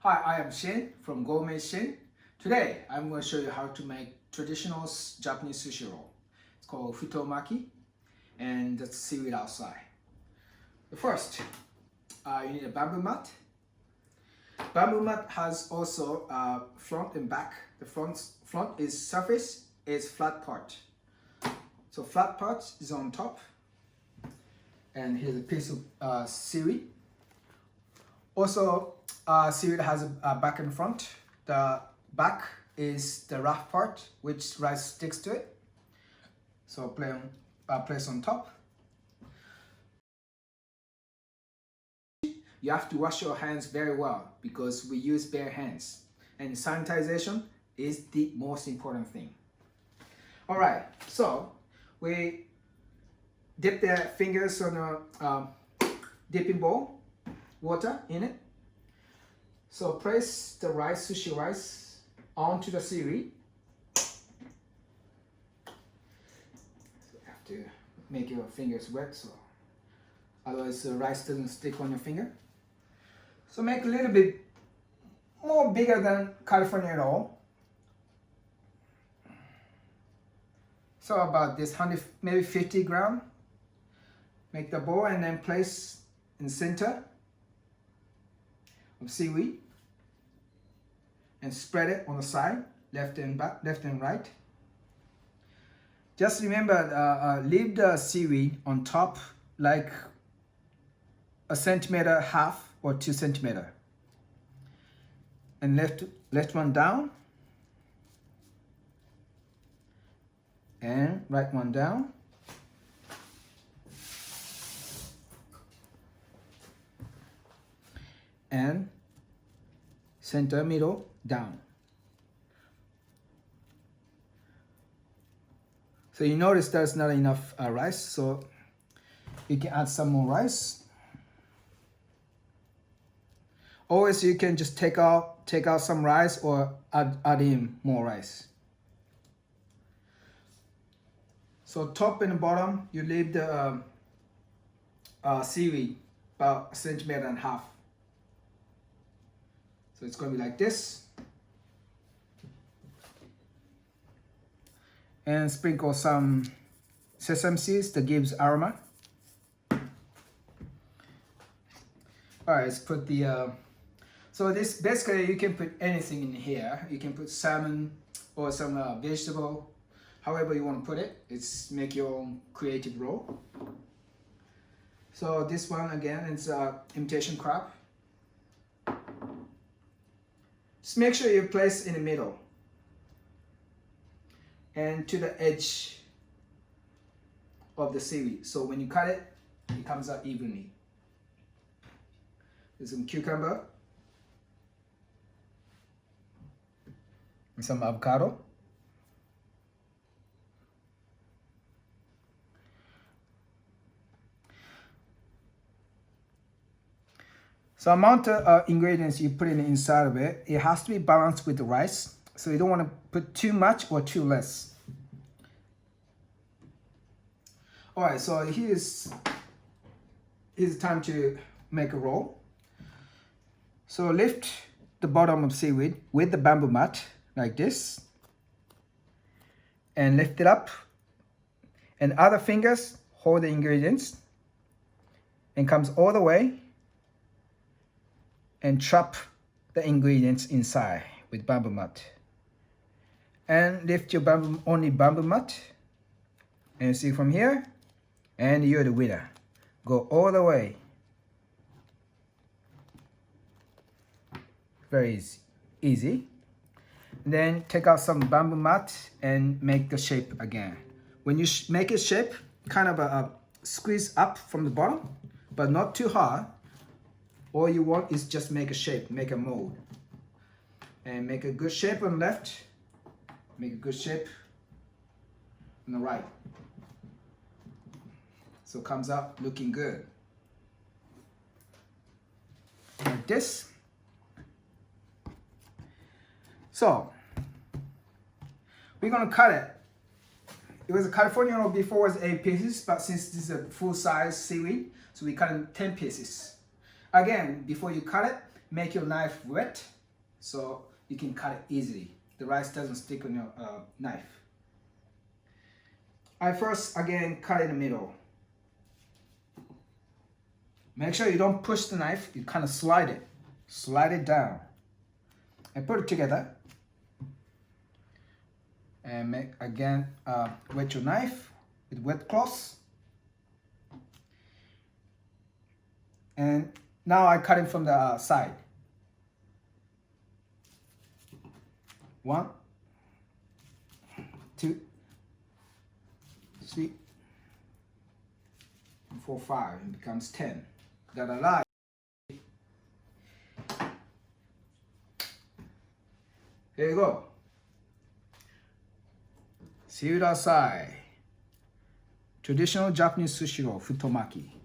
Hi, I am Shin from Gourmet Shin. Today, I'm going to show you how to make traditional Japanese sushi roll. It's called Futomaki, and that's seaweed outside. The first, you need a bamboo mat. Bamboo mat has also front and back. The front is surface, is flat part. So flat part is on top, and here's a piece of seaweed. Also, seaweed has a back and front. The back is the rough part, which rice sticks to it. So place on top. You have to wash your hands very well because we use bare hands, and sanitization is the most important thing. All right, so we dip the fingers on a dipping bowl, water in it. So place the rice, sushi rice, onto the seaweed. So you have to make your fingers wet, so otherwise the rice doesn't stick on your finger. So make a little bit more bigger than California roll. So about this 100, maybe 50 gram. Make the bowl and then place in center of seaweed and spread it on the side, left and back, left and right. Just remember, leave the seaweed on top like 1.5 centimeters or 2 centimeters, and left one down and right one down. And center middle down. So you notice there's not enough rice, so you can add some more rice. Always you can just take out some rice or add in more rice. So top and bottom, you leave the seaweed about 1.5 centimeters. So it's going to be like this. And sprinkle some sesame seeds that gives aroma. All right, let's put the, so this basically you can put anything in here. You can put salmon or some vegetable, however you want to put it. It's make your own creative roll. So this one again, it's imitation crab. Just make sure you place in the middle and to the edge of the seaweed. So when you cut it, it comes out evenly. There's some cucumber and some avocado. So amount of ingredients you put in inside of it, it has to be balanced with the rice. So you don't want to put too much or too less. All right, so here's time to make a roll. So lift the bottom of seaweed with the bamboo mat like this, and lift it up. And other fingers hold the ingredients and comes all the way. And trap the ingredients inside with bamboo mat. And lift your only bamboo mat. And see from here, and you're the winner. Go all the way. Very easy. Then take out some bamboo mat and make the shape again. When you make a shape, kind of squeeze up from the bottom, but not too hard. All you want is just make a shape, make a mold. And make a good shape on the left. Make a good shape on the right. So it comes out looking good. Like this. So we're gonna cut it. It was a California roll before, was 8 pieces, but since this is a full size seaweed, so we cut in 10 pieces. Again, before you cut it, make your knife wet so you can cut it easily. The rice doesn't stick on your knife. I first again cut in the middle. Make sure you don't push the knife, you kind of slide it down and put it together. And make again wet your knife with wet cloth. And now I cut it from the side. 1, 2, 3, 4, 5. It becomes 10. That I like. There you go. See you outside. Traditional Japanese sushi roll, Futomaki.